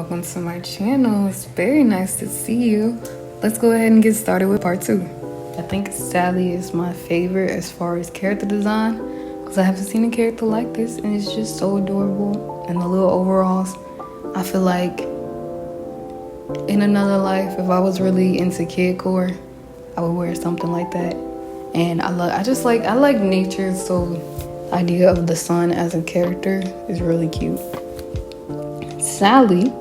welcome to my channel. It's very nice to see you. Let's go ahead and get started with part 2. I think Sally is my favorite as far as character design because I haven't seen a character like this and it's just so adorable. And the little overalls, I feel like in another life, if I was really into kidcore, I would wear something like that. And I like nature, so the idea of the sun as a character is really cute. Sally,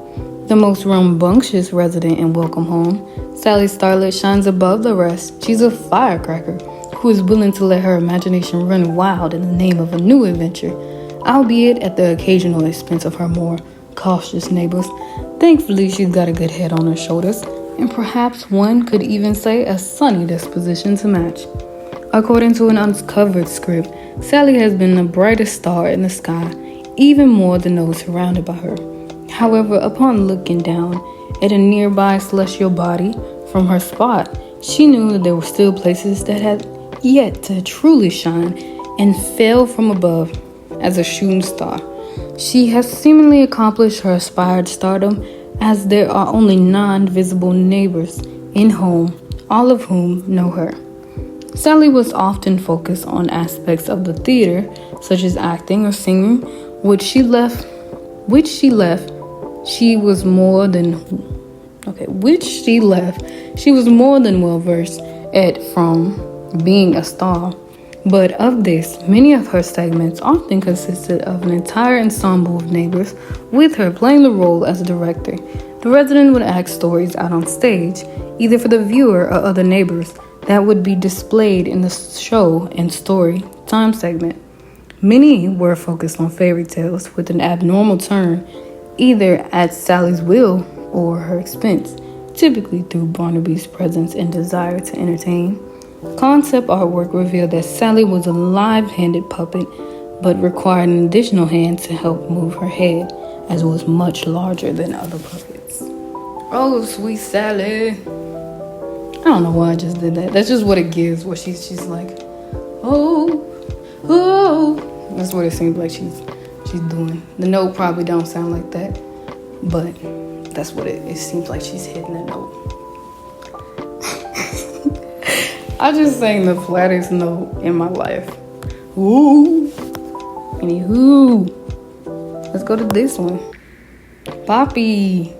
the most rambunctious resident in Welcome Home, Sally Starlet shines above the rest. She's a firecracker who is willing to let her imagination run wild in the name of a new adventure, albeit at the occasional expense of her more cautious neighbors. Thankfully, she's got a good head on her shoulders, and perhaps one could even say a sunny disposition to match. According to an uncovered script, Sally has been the brightest star in the sky, even more than those surrounded by her. However, upon looking down at a nearby celestial body from her spot, she knew that there were still places that had yet to truly shine and fell from above as a shooting star. She has seemingly accomplished her aspired stardom, as there are only 9 visible neighbors in home, all of whom know her. Sally was often focused on aspects of the theater, such as acting or singing, which she left. She was more than well versed at from being a star. But of this, many of her segments often consisted of an entire ensemble of neighbors, with her playing the role as a director. The resident would act stories out on stage, either for the viewer or other neighbors, that would be displayed in the show and story time segment. Many were focused on fairy tales with an abnormal turn, either at Sally's will or her expense, typically through Barnaby's presence and desire to entertain. Concept artwork revealed that Sally was a live-handed puppet, but required an additional hand to help move her head, as it was much larger than other puppets. Oh, sweet Sally. I don't know why I just did that. That's just what it gives, where she's like, oh. That's what it seems like she's doing. The note probably don't sound like that, but that's what it seems like she's hitting that note. I just sang the flattest note in my life. Ooh. Anywho, let's go to this one. Poppy.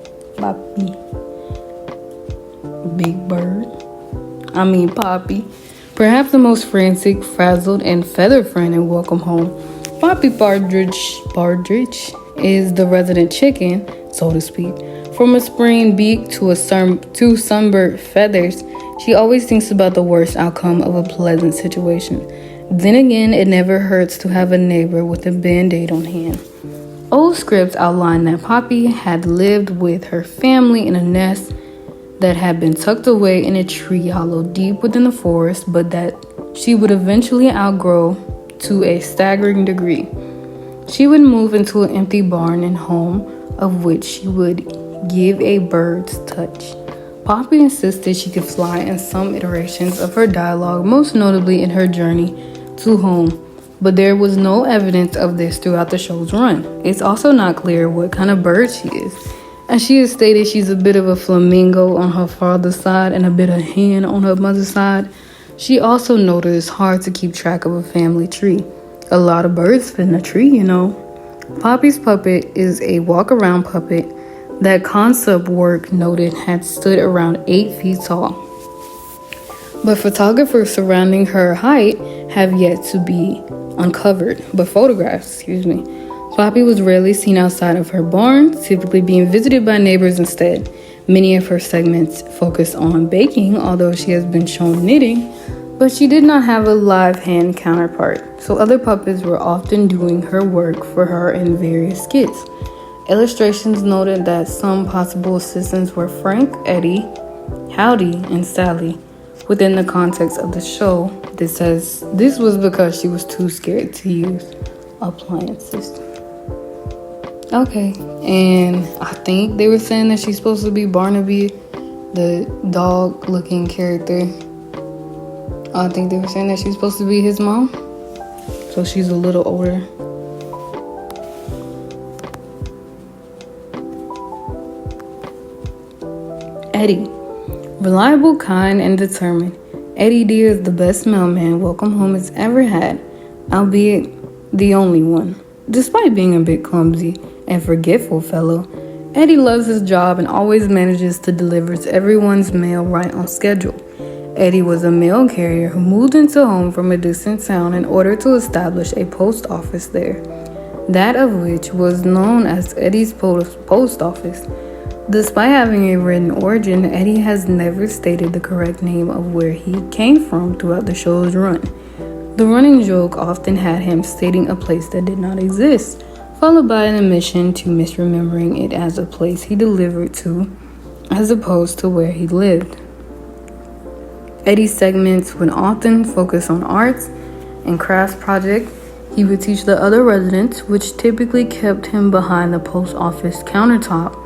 Big Bird. Poppy. Perhaps the most frantic, frazzled, and feathered friend in Welcome Home. Poppy Partridge is the resident chicken, so to speak. From a spraying beak to two sunburnt feathers, she always thinks about the worst outcome of a pleasant situation. Then again, it never hurts to have a neighbor with a band-aid on hand. Old scripts outline that Poppy had lived with her family in a nest that had been tucked away in a tree hollow deep within the forest, but that she would eventually outgrow to a staggering degree. She would move into an empty barn and home, of which she would give a bird's touch. Poppy insisted she could fly in some iterations of her dialogue, most notably in her journey to home, but there was no evidence of this throughout the show's run. It's also not clear what kind of bird she is, as she has stated she's a bit of a flamingo on her father's side and a bit of hen on her mother's side. She also noted it's hard to keep track of a family tree. A lot of birds fit in a tree, you know. Poppy's puppet is a walk-around puppet that concept work noted had stood around 8 feet tall. But photographers surrounding her height have yet to be uncovered, Poppy was rarely seen outside of her barn, typically being visited by neighbors instead. Many of her segments focus on baking, although she has been shown knitting, but she did not have a live hand counterpart, so other puppets were often doing her work for her in various skits. Illustrations noted that some possible assistants were Frank, Eddie, Howdy, and Sally. Within the context of the show, this says this was because she was too scared to use appliances. Okay, and I think they were saying that she's supposed to be Barnaby, the dog-looking character. I think they were saying that she's supposed to be his mom, so she's a little older. Eddie. Reliable, kind, and determined, Eddie D is the best mailman Welcome Home has ever had, albeit the only one. Despite being a bit clumsy and forgetful fellow, Eddie loves his job and always manages to deliver everyone's mail right on schedule. Eddie was a mail carrier who moved into home from a distant town in order to establish a post office there, that of which was known as Eddie's Post Office. Despite having a written origin, Eddie has never stated the correct name of where he came from throughout the show's run. The running joke often had him stating a place that did not exist, followed by an admission to misremembering it as a place he delivered to, as opposed to where he lived. Eddie's segments would often focus on arts and crafts projects he would teach the other residents, which typically kept him behind the post office countertop.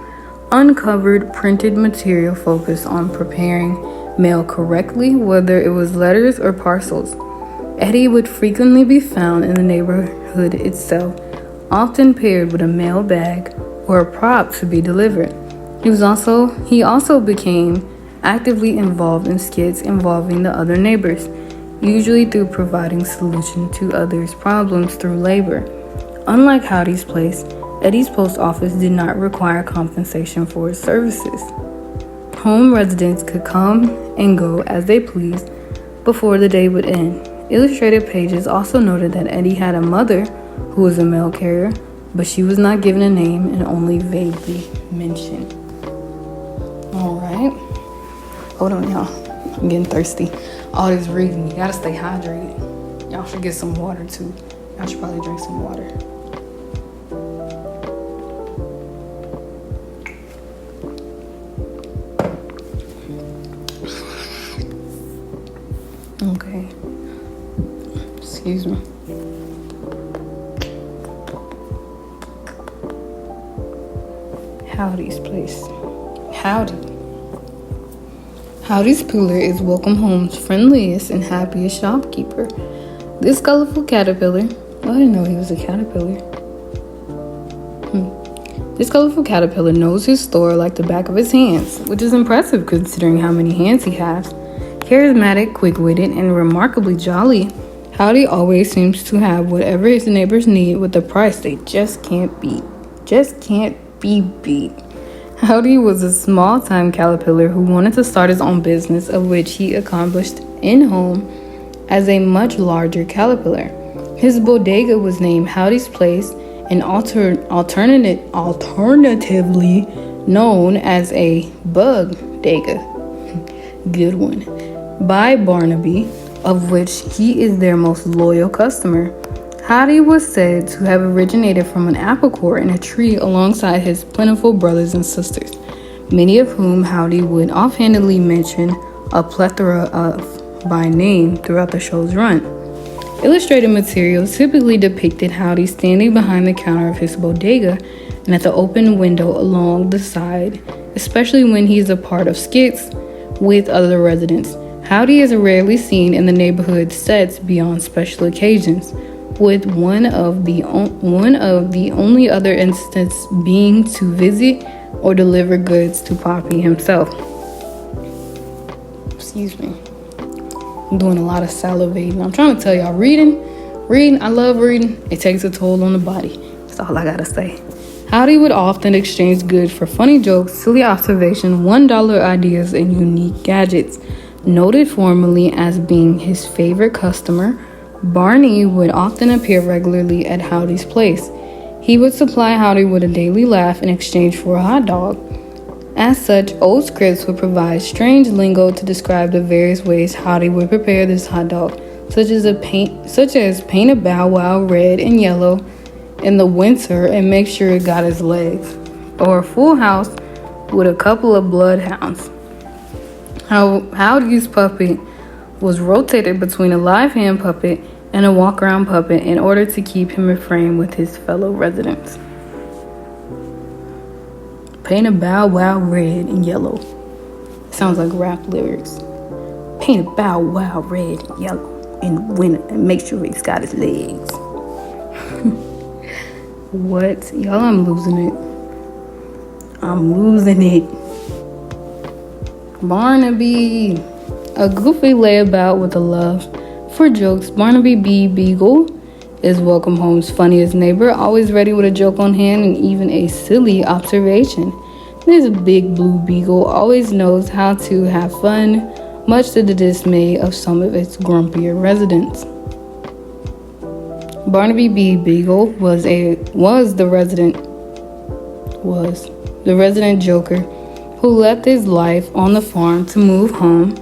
Uncovered printed material focused on preparing mail correctly, whether it was letters or parcels. Eddie would frequently be found in the neighborhood itself, often paired with a mail bag or a prop to be delivered. He also became actively involved in skits involving the other neighbors, usually through providing solution to others' problems through labor. Unlike Howdy's Place, Eddie's post office did not require compensation for its services. Home residents could come and go as they pleased before the day would end. Illustrated pages also noted that Eddie had a mother who was a mail carrier, but she was not given a name and only vaguely mentioned. Alright. Hold on, y'all. I'm getting thirsty. All this reading, you gotta stay hydrated. Y'all should get some water too. Y'all should probably drink some water. Okay. Excuse me. Howdy's Place. Howdy. Howdy's Pillar is Welcome Home's friendliest and happiest shopkeeper. This colorful caterpillar, I didn't know he was a caterpillar. This colorful caterpillar knows his store like the back of his hands, which is impressive considering how many hands he has. Charismatic, quick-witted, and remarkably jolly, Howdy always seems to have whatever his neighbors need with a price they just can't beat. Just can't be beat. Howdy was a small-time caterpillar who wanted to start his own business, of which he accomplished in home as a much larger caterpillar. His bodega was named Howdy's Place and alternatively known as a bug-dega. Good one. By Barnaby, of which he is their most loyal customer. Howdy was said to have originated from an apple core in a tree alongside his plentiful brothers and sisters, many of whom Howdy would offhandedly mention a plethora of by name throughout the show's run. Illustrated materials typically depicted Howdy standing behind the counter of his bodega and at the open window along the side, especially when he is a part of skits with other residents. Howdy is rarely seen in the neighborhood sets beyond special occasions, with one of the only other instances being to visit or deliver goods to Poppy himself. Excuse me. I'm doing a lot of salivating. I'm trying to tell y'all, reading, I love reading. It takes a toll on the body. That's all I gotta say. Howdy would often exchange goods for funny jokes, silly observations, $1 ideas, and unique gadgets. Noted formally as being his favorite customer, Barney would often appear regularly at Howdy's Place. He would supply Howdy with a daily laugh in exchange for a hot dog. As such, old scripts would provide strange lingo to describe the various ways Howdy would prepare this hot dog, such as paint a Bow Wow red and yellow in the winter and make sure it got his legs, or a full house with a couple of bloodhounds. Howdy's puppet was rotated between a live hand puppet and a walk-around puppet in order to keep him in frame with his fellow residents. Paint a Bow Wow red and yellow. Sounds like rap lyrics. Paint a Bow Wow red and yellow and make sure he's got his legs. What? Y'all, I'm losing it. Barnaby. A goofy layabout with a love for jokes, Barnaby B. Beagle is Welcome Home's funniest neighbor, always ready with a joke on hand and even a silly observation. This big blue beagle always knows how to have fun, much to the dismay of some of its grumpier residents. Barnaby B. Beagle was the resident joker who left his life on the farm to move home,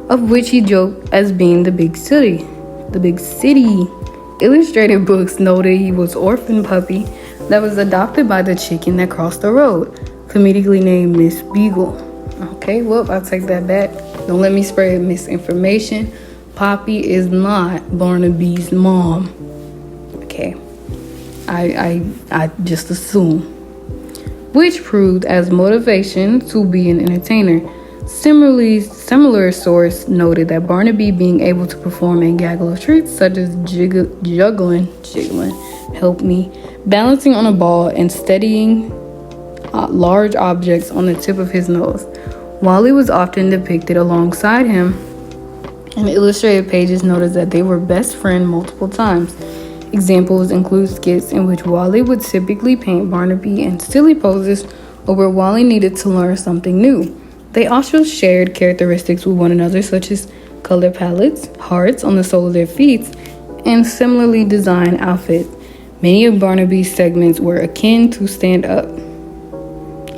of which he joked as being the big city. The big city. Illustrated books noted he was orphan puppy that was adopted by the chicken that crossed the road, comedically named Miss Beagle. Okay, well, I'll take that back. Don't let me spread misinformation. Poppy is not Barnaby's mom. Okay, I just assume. Which proved as motivation to be an entertainer. Similar source noted that Barnaby being able to perform a gaggle of tricks such as juggling, help me, balancing on a ball and steadying large objects on the tip of his nose. Wally was often depicted alongside him, and illustrated pages noted that they were best friends multiple times. Examples include skits in which Wally would typically paint Barnaby in silly poses or where Wally needed to learn something new. They also shared characteristics with one another, such as color palettes, hearts on the sole of their feet, and similarly designed outfits. Many of Barnaby's segments were akin to stand-up,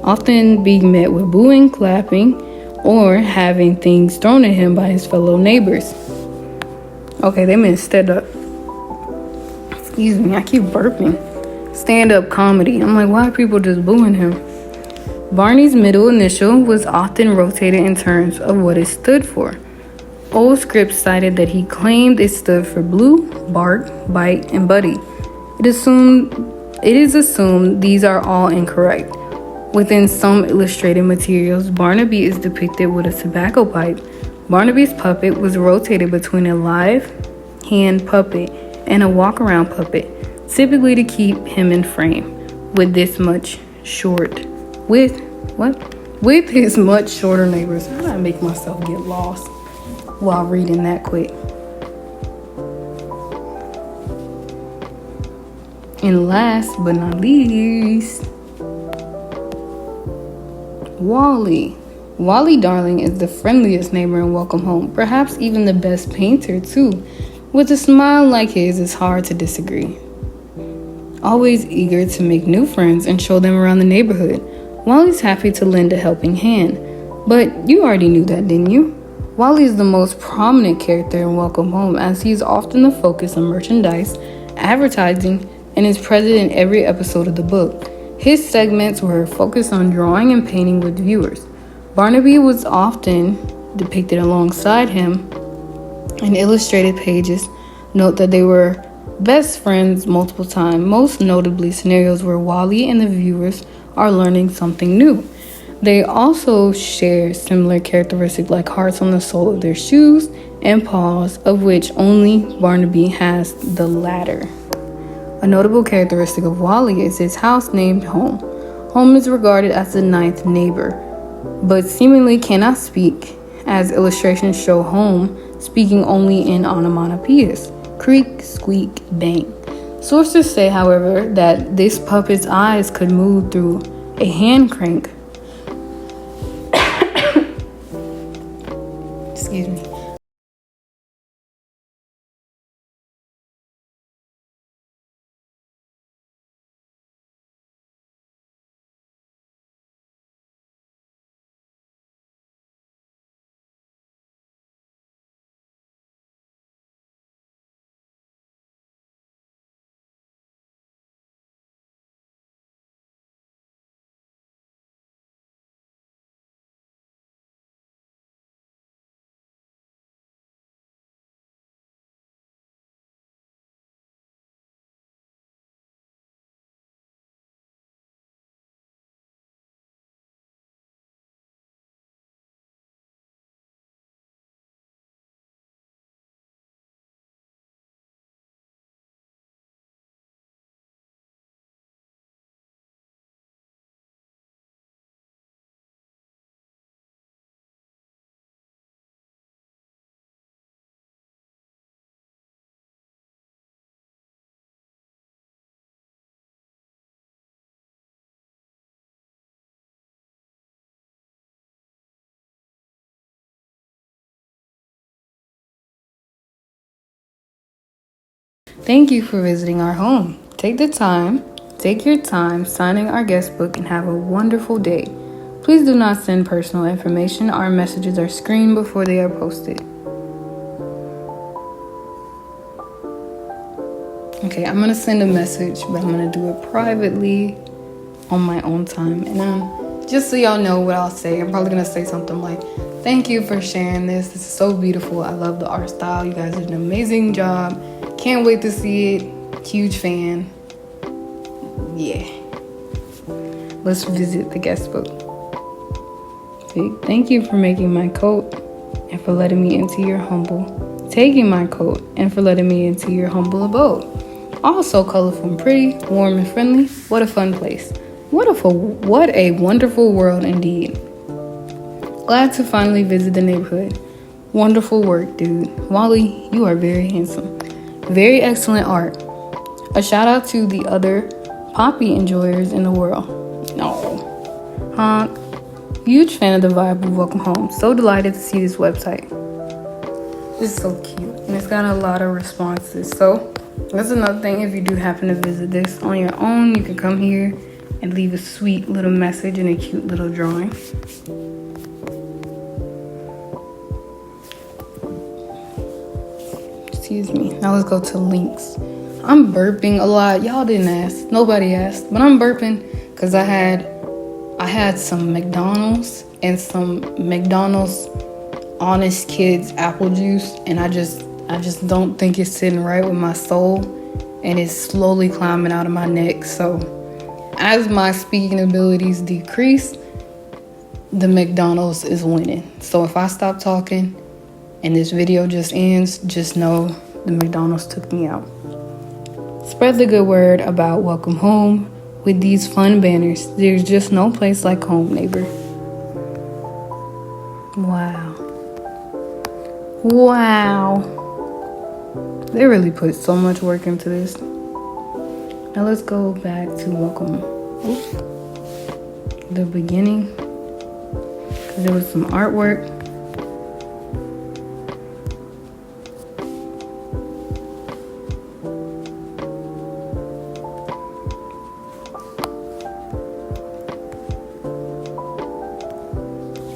often being met with booing, clapping, or having things thrown at him by his fellow neighbors. Okay, they meant stand-up. Excuse me, I keep burping. Stand-up comedy. I'm like, why are people just booing him? Barney's middle initial was often rotated in terms of what it stood for. Old scripts cited that he claimed it stood for Blue, Bark, Bite, and Buddy. It is assumed these are all incorrect. Within some illustrated materials, Barnaby is depicted with a tobacco pipe. Barnaby's puppet was rotated between a live hand puppet and a walk-around puppet, typically to keep him in frame. With his much shorter neighbors. How did I make myself get lost while reading that quick? And last but not least, Wally. Wally Darling is the friendliest neighbor in Welcome Home, perhaps even the best painter too. With a smile like his, it's hard to disagree. Always eager to make new friends and show them around the neighborhood, Wally's happy to lend a helping hand. But you already knew that, didn't you? Wally is the most prominent character in Welcome Home, as he is often the focus of merchandise, advertising, and is present in every episode of the book. His segments were focused on drawing and painting with viewers. Barnaby was often depicted alongside him, and illustrated pages note that they were best friends multiple times, most notably scenarios where Wally and the viewers are learning something new. They also share similar characteristics like hearts on the sole of their shoes and paws, of which only Barnaby has the latter. A notable characteristic of Wally is his house named Home. Home is regarded as the ninth neighbor, but seemingly cannot speak, as illustrations show Home speaking only in onomatopoeias: creak, squeak, bang. Sources say, however, that this puppet's eyes could move through a hand crank. Excuse me. Thank you for visiting our home. Take your time signing our guest book and have a wonderful day. Please do not send personal information. Our messages are screened before they are posted. Okay, I'm gonna send a message, but I'm gonna do it privately on my own time. And just so y'all know what I'll say, I'm probably gonna say something like, thank you for sharing this. This is so beautiful. I love the art style. You guys did an amazing job. Can't wait to see it. Huge fan. Yeah. Let's visit the guest book. Thank you for making my coat and for letting me into your taking my coat and for letting me into your humble abode. All so colorful and pretty, warm and friendly. What a fun place. What a wonderful world indeed. Glad to finally visit the neighborhood. Wonderful work, dude. Wally, you are very handsome. Very excellent art. A shout out to the other Poppy enjoyers in the world. No. Honk. Huge fan of the vibe of Welcome Home. So delighted to see this website. It's so cute. And it's got a lot of responses. So that's another thing. If you do happen to visit this on your own, you can come here and leave a sweet little message and a cute little drawing. Excuse me. Now let's go to links. I'm burping a lot. Y'all didn't ask. Nobody asked. But I'm burping because I had some McDonald's and some McDonald's Honest Kids apple juice, and I just don't think it's sitting right with my soul, and it's slowly climbing out of my neck. So as my speaking abilities decrease, the McDonald's is winning. So if I stop talking and this video just ends, just know the McDonald's took me out. Spread the good word about Welcome Home with these fun banners. There's just no place like home, neighbor. Wow. They really put so much work into this. Now let's go back to the beginning, because there was some artwork.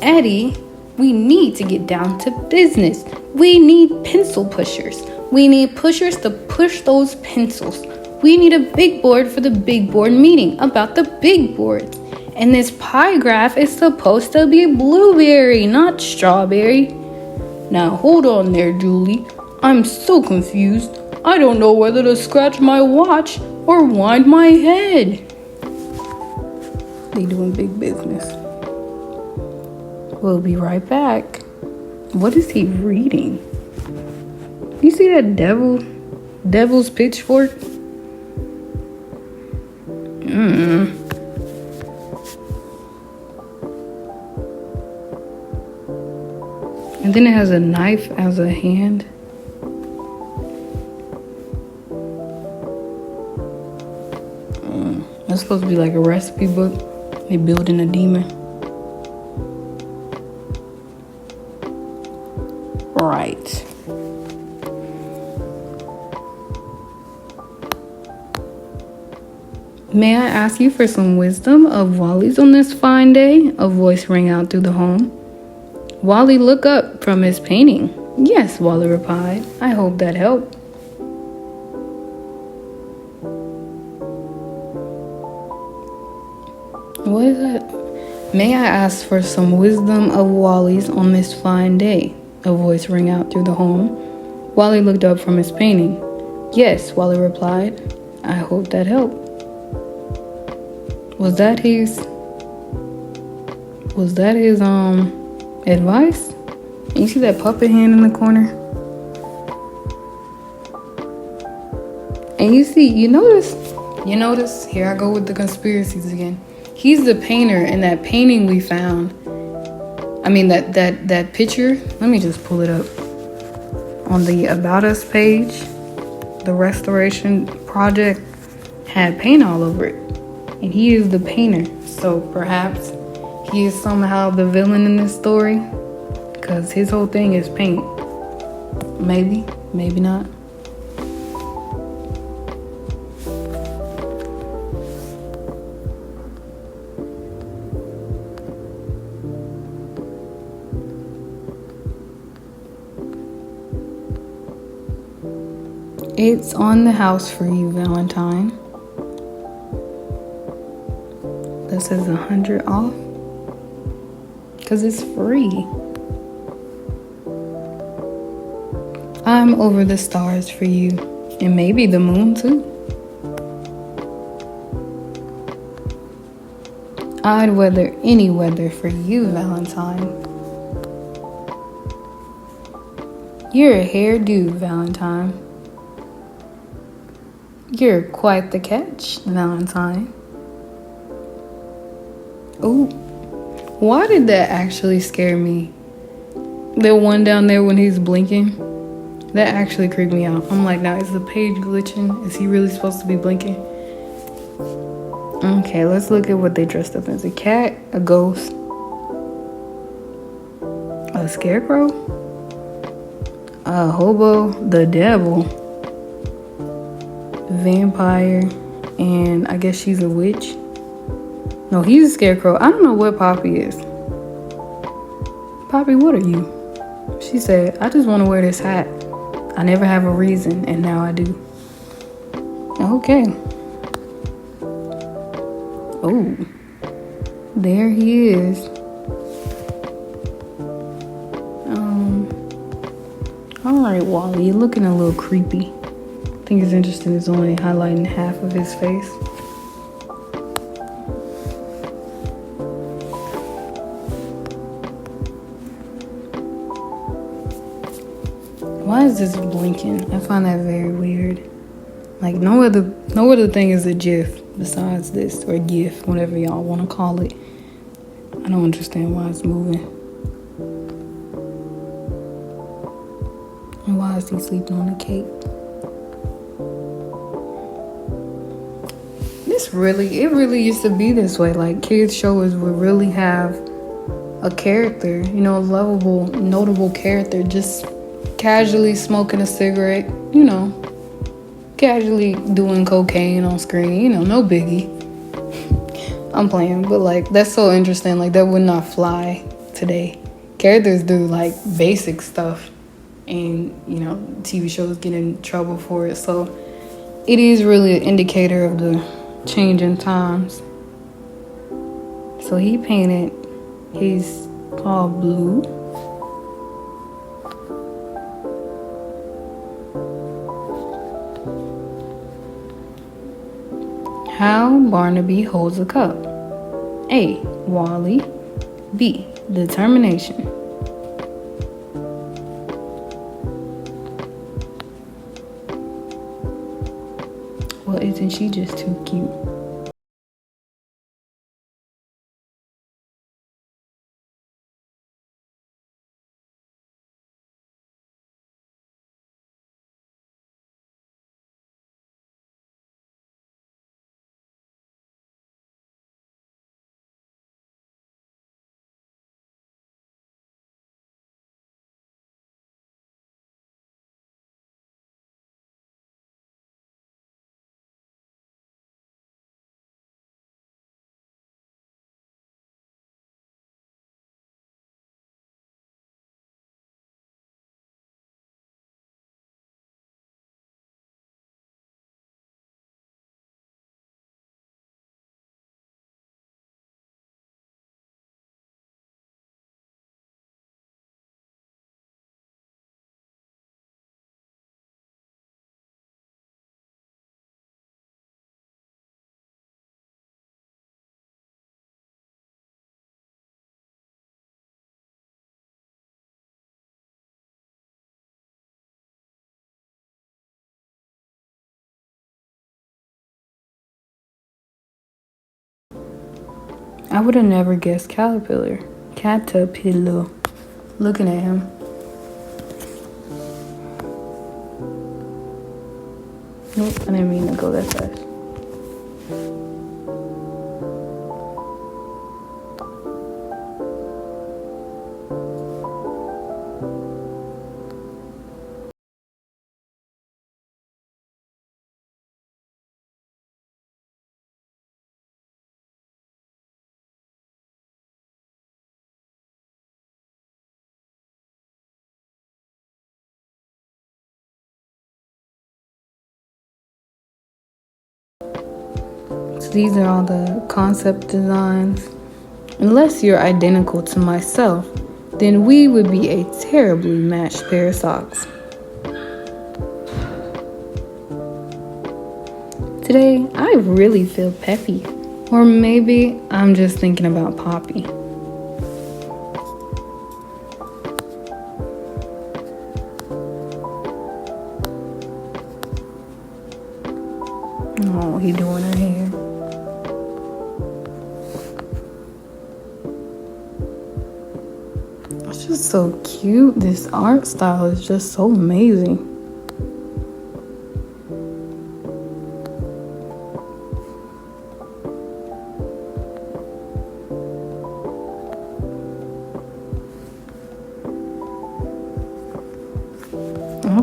Eddie, we need to get down to business. We need pencil pushers. We need pushers to push those pencils. We need a big board for the big board meeting about the big boards. And this pie graph is supposed to be blueberry, not strawberry. Now hold on there, Julie. I'm so confused. I don't know whether to scratch my watch or wind my head. They doing big business. We'll be right back. What is he reading? You see that devil's pitchfork? And then it has a knife as a hand. That's supposed to be like a recipe book. They building a demon. Right. May I ask you for some wisdom of Wally's on this fine day? A voice rang out through the home. Wally looked up from his painting. Yes, Wally replied. I hope that helped. What is that? May I ask for some wisdom of Wally's on this fine day? A voice rang out through the home. Wally looked up from his painting. Yes, Wally replied. I hope that helped. Was that his advice? And you see that puppet hand in the corner? And you notice, here I go with the conspiracies again. He's the painter in that painting we found. I mean, that picture, let me just pull it up. On the About Us page, the restoration project had paint all over it. And he is the painter. So perhaps he is somehow the villain in this story. Because his whole thing is paint. Maybe, maybe not. It's on the house for you, Valentine. That says 100 off. Because it's free. I'm over the stars for you. And maybe the moon too. I'd weather any weather for you, Valentine. You're a hairdo, Valentine. You're quite the catch, Valentine. Oh, why did that actually scare me? The one down there when he's blinking, that actually creeped me out. I'm like, now is the page glitching? Is he really supposed to be blinking? Okay, let's look at what they dressed up as. A cat, a ghost, a scarecrow, a hobo, the devil, vampire, and I guess she's a witch. No, he's a scarecrow. I don't know what Poppy is. Poppy, what are you? She said, I just want to wear this hat. I never have a reason, and now I do. Okay. Oh, there he is. All right, Wally, you're looking a little creepy. I think it's interesting it's only highlighting half of his face. Why is this blinking? I find that very weird. Like no other thing is a GIF besides this, or GIF, whatever y'all want to call it. I don't understand why it's moving. And why is he sleeping on a cape? It really used to be this way. Like kids shows would really have a character, a lovable, notable character, just casually smoking a cigarette, casually doing cocaine on screen, no biggie. I'm playing, but like that's so interesting. Like that would not fly today. Characters do like basic stuff, and TV shows get in trouble for it. So it is really an indicator of the change in times. So he painted his paw blue. How Barnaby holds a cup. A. Wally. B. Determination. Well, isn't she just too cute? I would have never guessed caterpillar. Looking at him. Nope, I didn't mean to go that fast. these are all the concept designs. Unless you're identical to myself, then we would be a terribly matched pair of socks. Today, I really feel peppy. Or maybe I'm just thinking about Poppy. Oh, he doing her hair. It's just so cute. This art style is just so amazing.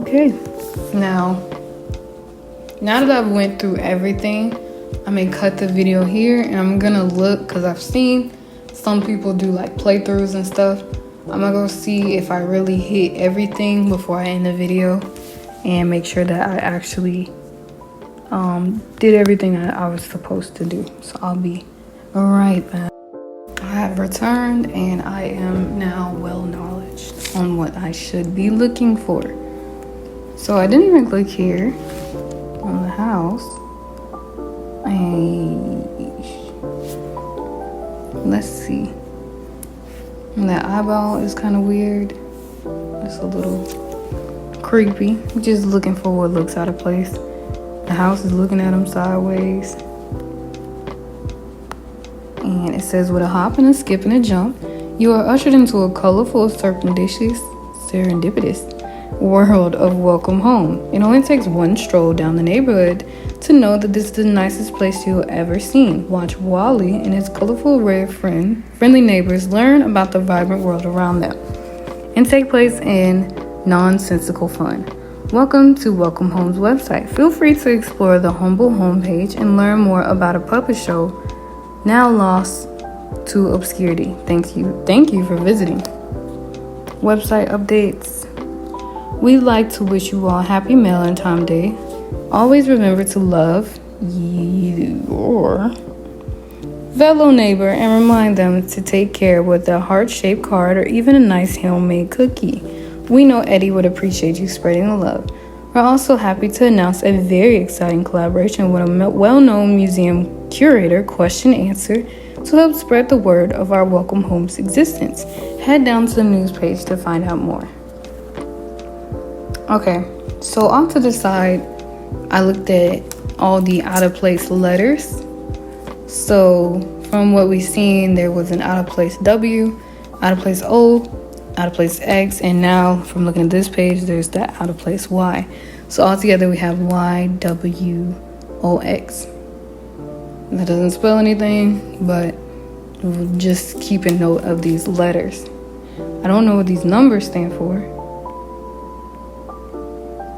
Okay, now that I've went through everything, I may cut the video here and I'm gonna look, because I've seen some people do like playthroughs and stuff. I'm gonna go see if I really hit everything before I end the video and make sure that I actually did everything that I was supposed to do. So I'll be right back. I have returned and I am now well knowledged on what I should be looking for. So I didn't even click here on the house. Let's see. That eyeball is kind of weird. It's a little creepy. Just looking for what looks out of place. The house is looking at him sideways. And it says, with a hop and a skip and a jump, you are ushered into a colorful, serendipitous world of welcome home. It only takes one stroll down the neighborhood to know that this is the nicest place you'll ever seen. Watch Wally and his colorful array of friendly neighbors learn about the vibrant world around them and take place in nonsensical fun. Welcome to Welcome Home's website. Feel free to explore the humble homepage and learn more about a puppet show now lost to obscurity. Thank you for visiting. Website updates. We'd like to wish you all happy Valentine's Day. Always remember to love your fellow neighbor and remind them to take care with a heart-shaped card or even a nice homemade cookie. We know Eddie would appreciate you spreading the love. We're also happy to announce a very exciting collaboration with a well-known museum curator, Question Answer, to help spread the word of our Welcome Home's existence. Head down to the news page to find out more. Okay, so off to the side, I looked at all the out of place letters. So from what we've seen, there was an out of place W, out of place O, out of place X, and now from looking at this page, there's that out of place Y. So altogether we have Y, W, O, X. That doesn't spell anything, but we'll just keep a note of these letters. I don't know what these numbers stand for.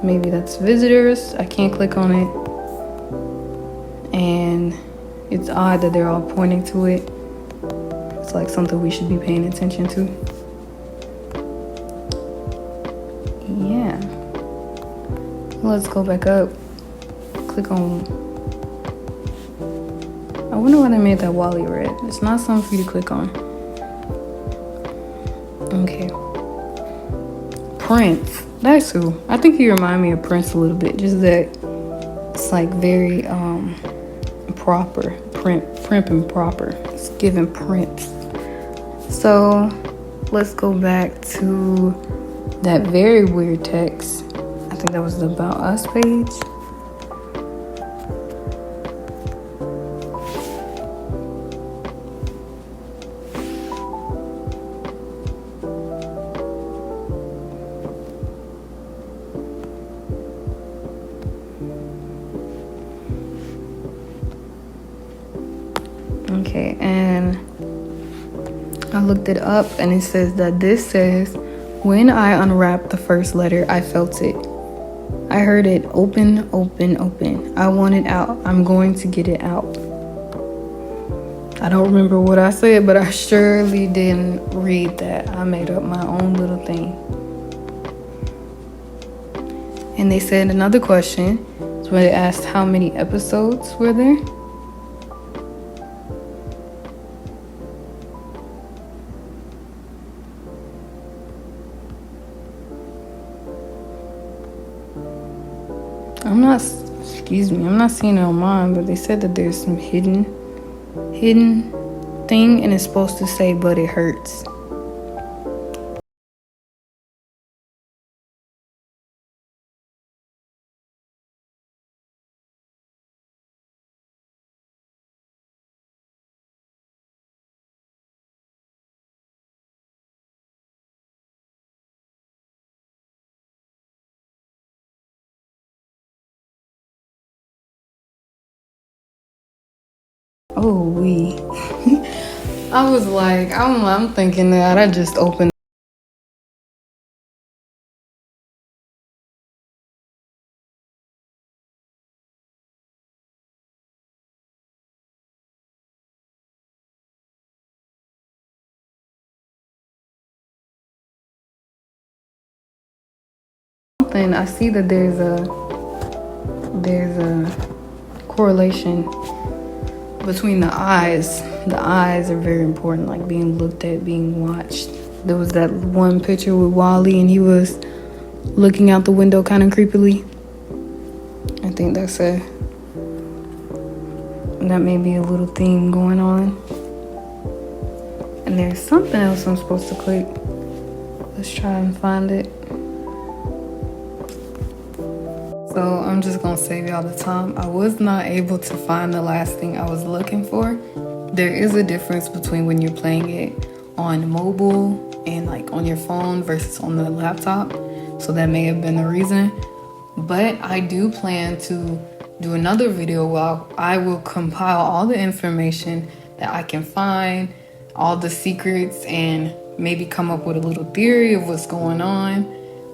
Maybe that's visitors. I can't click on it. And it's odd that they're all pointing to it. It's like something we should be paying attention to. Yeah. Let's go back up. Click on. I wonder why they made that Wally red. It's not something for you to click on. Okay. Prince. That's who. I think he remind me of Prince a little bit. Just that it's like very proper. Primp and proper. It's giving Prince. So let's go back to that very weird text. I think that was the About Us page. Okay, and I looked it up and it says that this says, when I unwrapped the first letter, I felt it. I heard it open, open, open. I want it out. I'm going to get it out. I don't remember what I said, but I surely didn't read that. I made up my own little thing. And they said another question. So they asked how many episodes were there. I'm not seeing it on mine, but they said that there's some hidden thing, and it's supposed to say, but it hurts. Oh, I was like, I'm thinking that I just opened. Something. I see that there's a correlation between the eyes. The eyes are very important, like being looked at, being watched. There was that one picture with Wally, and he was looking out the window kind of creepily. I think that may be a little theme going on. And there's something else I'm supposed to click. Let's try and find it. So I'm just gonna save y'all the time. I was not able to find the last thing I was looking for. There is a difference between when you're playing it on mobile and like on your phone versus on the laptop. So that may have been the reason. But I do plan to do another video where I will compile all the information that I can find, all the secrets, and maybe come up with a little theory of what's going on.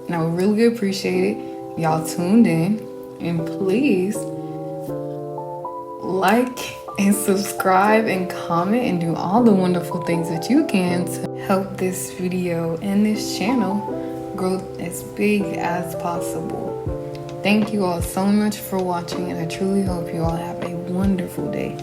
And I would really appreciate it. Y'all tuned in, and please like and subscribe and comment and do all the wonderful things that you can to help this video and this channel grow as big as possible. Thank you all so much for watching, and I truly hope you all have a wonderful day.